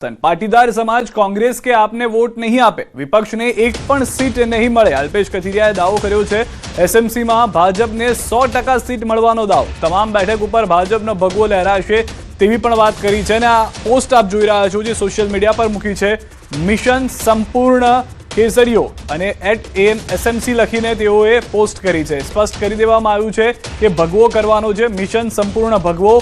पाटीदार समाज कांग्रेस के आपने वोट नहीं आपे, विपक्ष ने एक पण सीट नहीं મળે। અલ્પેશ કથિરિયાએ દાવો કર્યો છે એસએમસીમાં ભાજપને 100% સીટ મળવાનો દાવો, તમામ બેઠક ઉપર ભાજપનો ભગવો લહેરાશે તેવી પણ વાત કરી છે। અને આ પોસ્ટ આપ જોઈ રહ્યા છો જે સોશિયલ મીડિયા પર મૂકી છે, મિશન સંપૂર્ણ કેસરીઓ અને @SMC લખીને તેઓએ પોસ્ટ કરી છે। સ્પષ્ટ કરી દેવામાં આવ્યું છે કે ભગવો કરવાનો છે, મિશન સંપૂર્ણ ભગવો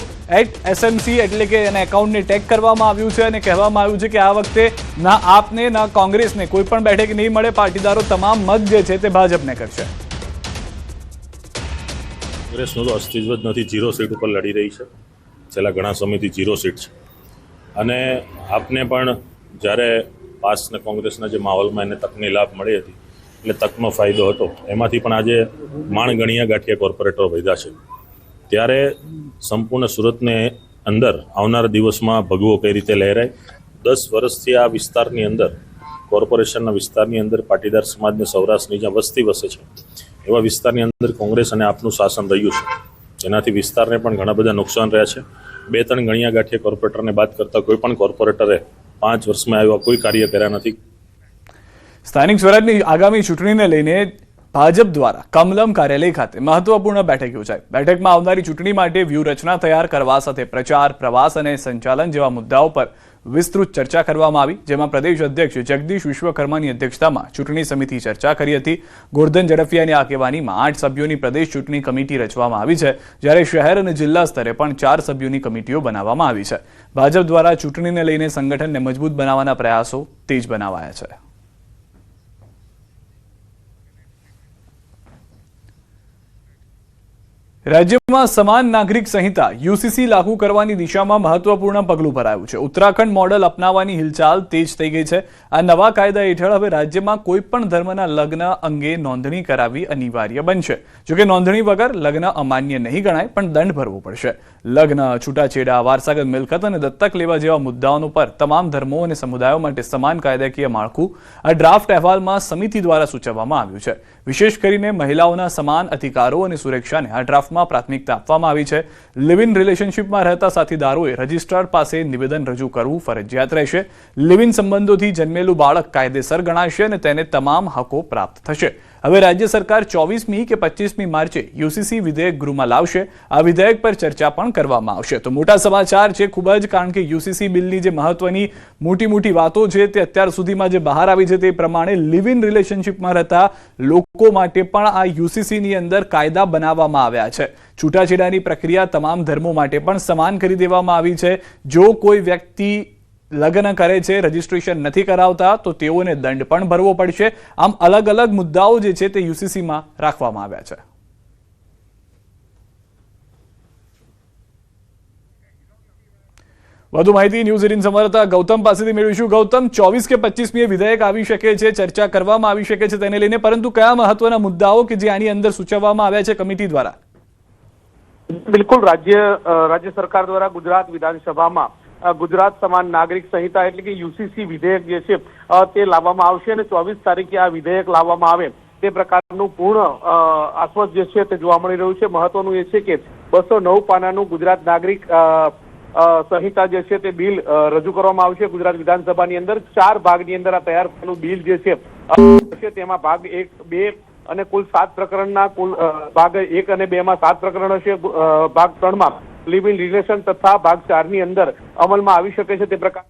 @SMC એટલે કે એના એકાઉન્ટને ટેગ કરવામાં આવ્યું છે અને કહેવામાં આવ્યું છે કે આ વખતે ના આપને ના કોંગ્રેસને કોઈ પણ બેઠક નહીં મળે, પાટીદારો તમામ મત જે છે તે ભાજપને કરશે। કોંગ્રેસનું તો અસ્તિત્વ જ નથી, 0 સીટ ઉપર લડી રહી છે, છેલ્લા ઘણા સમયથી 0 સીટ છે। અને આપને પણ જ્યારે પાસ ને કોંગ્રેસના જે માહોલમાં એને તકની લાભ મળી હતી એટલે તકનો ફાયદો હતો, એમાંથી પણ આજે માણગણિયા ગાંઠિયા કોર્પોરેટરો વધ્યા છે। ત્યારે સંપૂર્ણ સુરતને અંદર આવનારા દિવસમાં ભગવો કઈ રીતે લહેરાય, 10 વર્ષથી આ વિસ્તારની અંદર કોર્પોરેશનના વિસ્તારની અંદર પાટીદાર સમાજને સૌરાષ્ટ્રની જ્યાં વસ્તી વસે છે એવા વિસ્તારની અંદર કોંગ્રેસ અને આપનું શાસન રહ્યું છે, જેનાથી વિસ્તારને પણ ઘણા બધા નુકસાન રહ્યા છે। 2-3 ગણિયા ગાંઠિયા કોર્પોરેટરને બાદ કરતા કોઈ પણ કોર્પોરેટરે 5 વર્ષમાં આવ્યા કોઈ કાર્ય કર્યા નથી। સ્થાનિક સ્વરાજની આગામી ચૂંટણીને લઈને ભાજપ દ્વારા કમલમ કાર્યાલય ખાતે મહત્વપૂર્ણ બેઠક યોજાઈ। બેઠકમાં આવનારી ચૂંટણી માટે વ્યૂહરચના તૈયાર કરવા સાથે પ્રચાર, પ્રવાસ અને સંચાલન જેવા મુદ્દાઓ પર વિસ્તૃત ચર્ચા કરવામાં આવી, જેમાં પ્રદેશ અધ્યક્ષ જગદીશ વિશ્વકર્માની અધ્યક્ષતામાં ચૂંટણી સમિતિ ચર્ચા કરી હતી। ગોરધન ઝડફિયાની આગેવાનીમાં 8 સભ્યોની પ્રદેશ ચૂંટણી કમિટી રચવામાં આવી છે, જ્યારે શહેર અને જિલ્લા સ્તરે પણ 4 સભ્યોની કમિટીઓ બનાવવામાં આવી છે। ભાજપ દ્વારા ચૂંટણીને લઈને સંગઠનને મજબૂત બનાવવાના પ્રયાસો તેજ બનાવાયા છે। રાજ્યમાં સમાન નાગરિક સંહિતા યુસીસી લાગુ કરવાની દિશામાં મહત્વપૂર્ણ પગલું ભરાયું છે। ઉત્તરાખંડ મોડલ અપનાવવાની હિલચાલ તેજ થઈ ગઈ છે। આ નવા કાયદા હેઠળ હવે રાજ્યમાં કોઈ પણ ધર્મના લગ્ન અંગે નોંધણી કરાવવી અનિવાર્ય બનશે। જોકે નોંધણી વગર લગ્ન અમાન્ય નહીં ગણાય, પણ દંડ ભરવો પડશે। લગ્ન, છૂટાછેડા, વારસાગત મિલકત અને દત્તક લેવા જેવા મુદ્દાઓ પર તમામ ધર્મો અને સમુદાયો માટે સમાન કાયદાકીય માળખું આ ડ્રાફ્ટ અહેવાલમાં સમિતિ દ્વારા સૂચવવામાં આવ્યું છે। વિશેષ કરીને મહિલાઓના સમાન અધિકારો અને સુરક્ષાને આ ડ્રાફ્ટમાં પ્રાથમિકતા આપવામાં આવી છે। લિવ ઇન રિલેશનશિપમાં રહેતા સાથીદારોએ રજિસ્ટ્રાર પાસે નિવેદન રજૂ કરવું ફરજિયાત રહેશે। લિવ ઇન સંબંધોથી જન્મેલું બાળક કાયદેસર ગણાશે અને તેને તમામ હકો પ્રાપ્ત થશે। હવે રાજ્ય સરકાર 24મી કે 25મી માર્ચે યુસીસી વિધેયક ગૃહમાં લાવશે। આ વિધેયક પર ચર્ચા પણ કરવામાં આવશે। તો મોટા સમાચાર છે ખૂબ જ, કારણ કે યુસીસી બિલની જે મહત્વની મોટી વાતો છે તે અત્યાર સુધીમાં જે બહાર આવી છે તે પ્રમાણે લિવ ઇન રિલેશનશિપમાં રહેતા લોકો માટે પણ આ યુસીસીની અંદર કાયદા બનાવવામાં આવ્યા છે। છૂટાછેડાની પ્રક્રિયા તમામ ધર્મો માટે પણ સમાન કરી દેવામાં આવી છે। જો કોઈ વ્યક્તિ લગ્ન કરે છે, રજીસ્ટ્રેશન નથી કરાવતા, તો તેઓને દંડ પણ ભરવો પડશે। આમ અલગ અલગ મુદ્દાઓ જે છે તે યુસીસીમાં રાખવામાં આવ્યા છે। વધુ માહિતી ન્યૂઝ 18 સંવાદદાતા ગૌતમ પાસેથી મેળવીશું। ગૌતમ, 24 કે 25મી વિધેયક આવી શકે છે, ચર્ચા કરવામાં આવી શકે છે તેને લઈને, પરંતુ કયા મહત્વના મુદ્દાઓ કે જે આની અંદર સૂચવવામાં આવ્યા છે કમિટી દ્વારા? બિલકુલ, રાજ્ય સરકાર દ્વારા ગુજરાત વિધાનસભામાં ગુજરાત સમાન નાગરિક સંહિતા એટલે કે યુસીસી વિધેયક જે છે તે લાવવામાં આવશે અને 24 તારીખે આ વિધેયક લાવવામાં આવે તે પ્રકારનું પૂર્ણ આશ્વાસ જે છે તે જોવા મળી રહ્યું છે। મહત્વનું એ છે કે 209 પાનાનું ગુજરાત નાગરિક સંહિતા જે છે તે બિલ રજૂ કરવામાં આવશે ગુજરાત વિધાનસભાની અંદર। 4 ભાગની અંદર આ તૈયાર થયેલું બિલ જે છે તેમાં ભાગ 1, 2 અને કુલ 7 પ્રકરણના કુલ ભાગ 1 અને 2 માં 7 પ્રકરણ હશે। ભાગ 3 માં લિવ ઇન રિલેશન તથા ભાગ 4 ની અંદર અમલમાં આવી શકે છે તે પ્રકાર।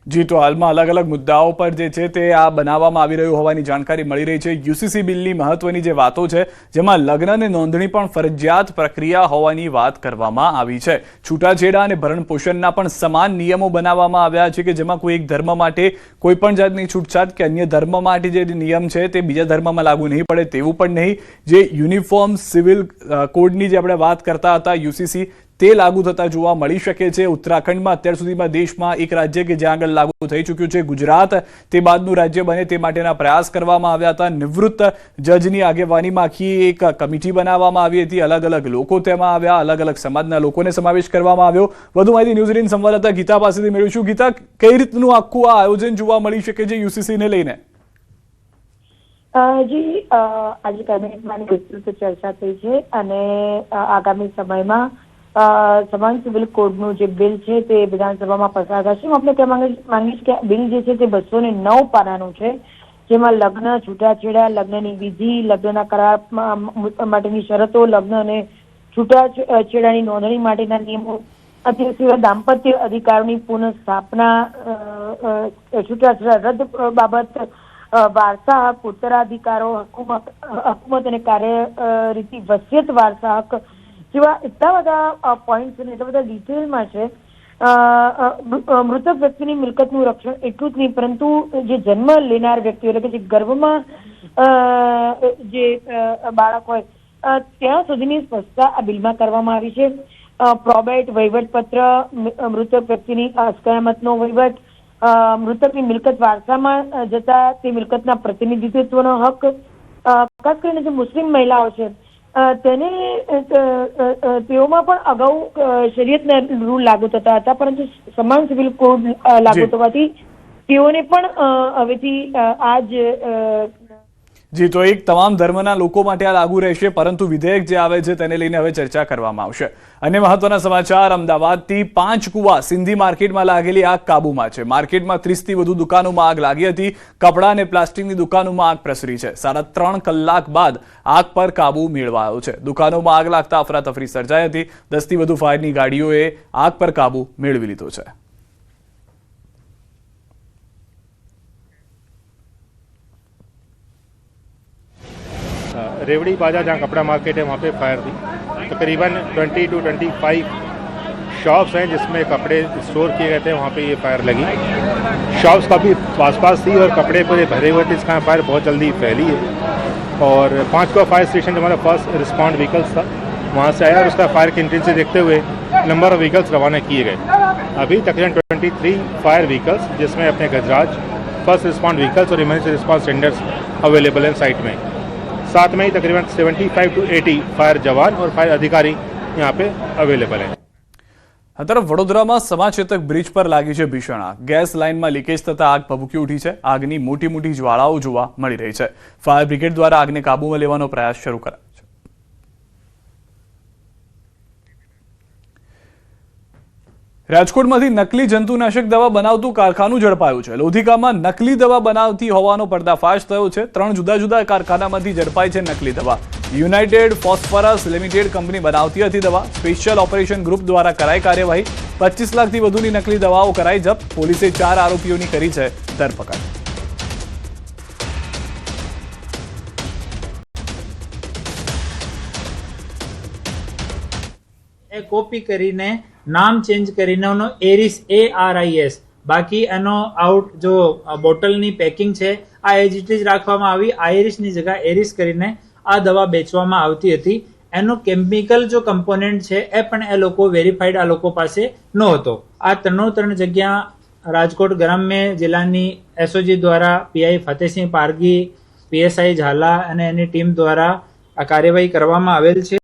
જી, તો હાલમાં અલગ અલગ મુદ્દાઓ પર જે છે તે આ બનાવવામાં આવી રહ્યું હોવાની જાણકારી મળી રહી છે। યુસીસી બિલની મહત્વની જે વાતો છે, જેમાં લગ્ન અને નોંધણી પણ ફરજિયાત પ્રક્રિયા હોવાની વાત કરવામાં આવી છે। છૂટાછેડા અને ભરણ પોષણના પણ સમાન નિયમો બનાવવામાં આવ્યા છે, કે જેમાં કોઈ એક ધર્મ માટે કોઈ પણ જાતની છૂટછાટ કે અન્ય ધર્મ માટે જે નિયમ છે તે બીજા ધર્મમાં લાગુ નહીં પડે તેવું પણ નહીં। જે યુનિફોર્મ સિવિલ કોડની જે આપણે વાત કરતા હતા યુસીસી, તે લાગુ થતા જોવા મળી શકે છે। ઉત્તરાખંડમાં અત્યાર સુધીમાં દેશમાં એક રાજ્ય કે જ્યાં આગળ લાગુ થઈ ચૂક્યું છે, ગુજરાત તે બાદનું રાજ્ય બને તે માટેના પ્રયાસ કરવામાં આવ્યા હતા। નિવૃત્ત જજની આગેવાનીમાં આખી એક કમિટી બનાવવામાં આવી હતી, અલગ અલગ લોકો તેમાં આવ્યા, અલગ અલગ સમાજના લોકોને સમાવેશ કરવામાં આવ્યો। વધુ માહિતી ન્યૂઝ 18 સંવાદદાતા ગીતા પાસેથી મેળવીશું। ગીતા, કઈ રીતનું આખું આ આયોજન જોવા મળી શકે છે યુસીસીને લઈને? જી, આજે કેબિનેટમાં વિસ્તૃત ચર્ચા થઈ છે અને આગામી સમયમાં સમાન સિવિલ કોડનું જે બિલ છે તે વિધાનસભામાં પસાર થશે. હું આપણે કહેવા માંગીશ કે આ બિલ જે છે તે 209 પાનાનું છે, જેમાં લગ્ન, છૂટાછેડા, લગ્નની વિધિ, લગ્નના કરાર માટેની શરતો, લગ્ન અને છૂટાછેડાની નોંધણી માટેના નિયમો, તે સિવાય દાંપત્ય અધિકારોની પુનઃ સ્થાપના, છૂટાછેડા રદ બાબત, વારસા હક, ઉત્તરાધિકારો, હકુમત અને કાર્યરીતિ, વસિયત, વારસા હક જેવા એટલા બધા પોઈન્ટ અને એટલા બધા ડિટેલમાં છે. મૃતક વ્યક્તિની મિલકતનું રક્ષણ એટલું જ નહીં, પરંતુ જે જન્મ લેનાર વ્યક્તિઓ એટલે કે જે ગર્ભમાં જે બાળક હોય ત્યાં સુધીની સ્પષ્ટતા આ બિલમાં કરવામાં આવી છે. પ્રોબેટ વહીવટપત્ર, મૃતક વ્યક્તિની અસ્કયામતનો વહીવટ, મૃતકની મિલકત વારસામાં જતા તે મિલકતના પ્રતિનિધિત્વનો હક, ખાસ કરીને જે મુસ્લિમ મહિલાઓ છે તેને તેઓમાં પણ અગાઉ શરીયતના રૂલ લાગુ થતા હતા, પરંતુ સમાન સિવિલ કોડ લાગુ થવાથી તેઓને પણ હવેથી આ જ જી, તો એક તમામ ધર્મના લોકો માટે આ લાગુ રહેશે, પરંતુ વિધેયક જે આવે છે તેને લઈને હવે ચર્ચા કરવામાં આવશે. અને મહત્વના સમાચાર, અમદાવાદથી 5 કુવા સિંધી માર્કેટમાં લાગેલી આગ કાબૂમાં છે. માર્કેટમાં 30થી વધુ દુકાનોમાં આગ લાગી હતી. કપડા અને પ્લાસ્ટિકની દુકાનોમાં આગ પ્રસરી છે. 3.5 કલાક બાદ આગ પર કાબુ મેળવાયો છે. દુકાનોમાં આગ લાગતા અફરાતફરી સર્જાઈ હતી. 10થી વધુ ફાયરની ગાડીઓએ આગ પર કાબુ મેળવી લીધો છે. रेवड़ी बाजार जहाँ कपड़ा मार्केट है वहाँ पे फायर थी. तकरीबन 20 to 25 शॉप्स हैं जिसमें कपड़े स्टोर किए गए थे, वहाँ पे ये फायर लगी. शॉप्स काफ़ी आसपास थी और कपड़े पूरे भरे हुए थे, इसका फायर बहुत जल्दी फैली है. और 5 का फायर स्टेशन जो हमारा फर्स्ट रिस्पॉन्ड व्हीकल्स था वहाँ से आया और उसका फायर की इंटेंसिटी देखते हुए नंबर ऑफ व्हीकल्स रवाना किए गए. अभी तकरीबन 23 फायर व्हीकल्स जिसमें अपने गजराज, फर्स्ट रिस्पॉन्ड व्हीकल्स और इमरजेंसी रिस्पॉन्स टेंडर्स अवेलेबल हैं साइट में. साथ में ही तकरीबन 75 to 80 फायर जवान और फायर अधिकारी यहाँ पे अवेलेबल हैं. આ તરફ વડોદરામાં સમાચેતક બ્રિજ પર લાગી છે ભીષણ આગ. ગેસ લાઇનમાં લીકેજ થતા આગ ભભૂકી ઉઠી છે. આગની મોટી મોટી જ્વાળાઓ જોવા મળી રહી છે. ફાયર બ્રિગેડ દ્વારા આગને કાબૂમાં લેવાનો પ્રયાસ શરૂ કરાયો છે. રાજકોટમાંથી નકલી જંતુનાશક દવા બનાવતું કારખાનું ઝડપાયું છે. લોધિકામાં નકલી દવા બનાવતી હોવાનો પર્દાફાશ થયો છે. 3 જુદા જુદા કારખાનામાંથી ઝડપાઈ છે નકલી દવા. યુનાઇટેડ ફોસ્ફરસ લિમિટેડ કંપની બનાવતી હતી દવા. સ્પેશિયલ ઓપરેશન ગ્રુપ દ્વારા કરાઈ કાર્યવાહી. 25 લાખથી વધુની નકલી દવાઓ કરાઈ જપ્ત. પોલીસે 4 આરોપીઓની કરી છે ધરપકડ. કોપી કરીને નામ ચેન્જ કરીને એનો એરિસ ARIS, બાકી એનો આઉટ જો બોટલની પેકિંગ છે આ એજ ઇટ ઇઝ રાખવામાં આવી. આઈરિસની જગ્યા એરિસ કરીને આ દવા વેચવામાં આવતી હતી. એનો કેમિકલ જો કમ્પોનેન્ટ છે એ પણ એ લોકો વેરીફાઈડ આ લોકો પાસે નહોતો. આ 3 જગ્યા રાજકોટ ગ્રામ્ય જિલ્લાની SOG દ્વારા PI ફતેહસિંહ પારગી, PSI ઝાલા અને એની ટીમ દ્વારા આ કાર્યવાહી કરવામાં આવેલ છે.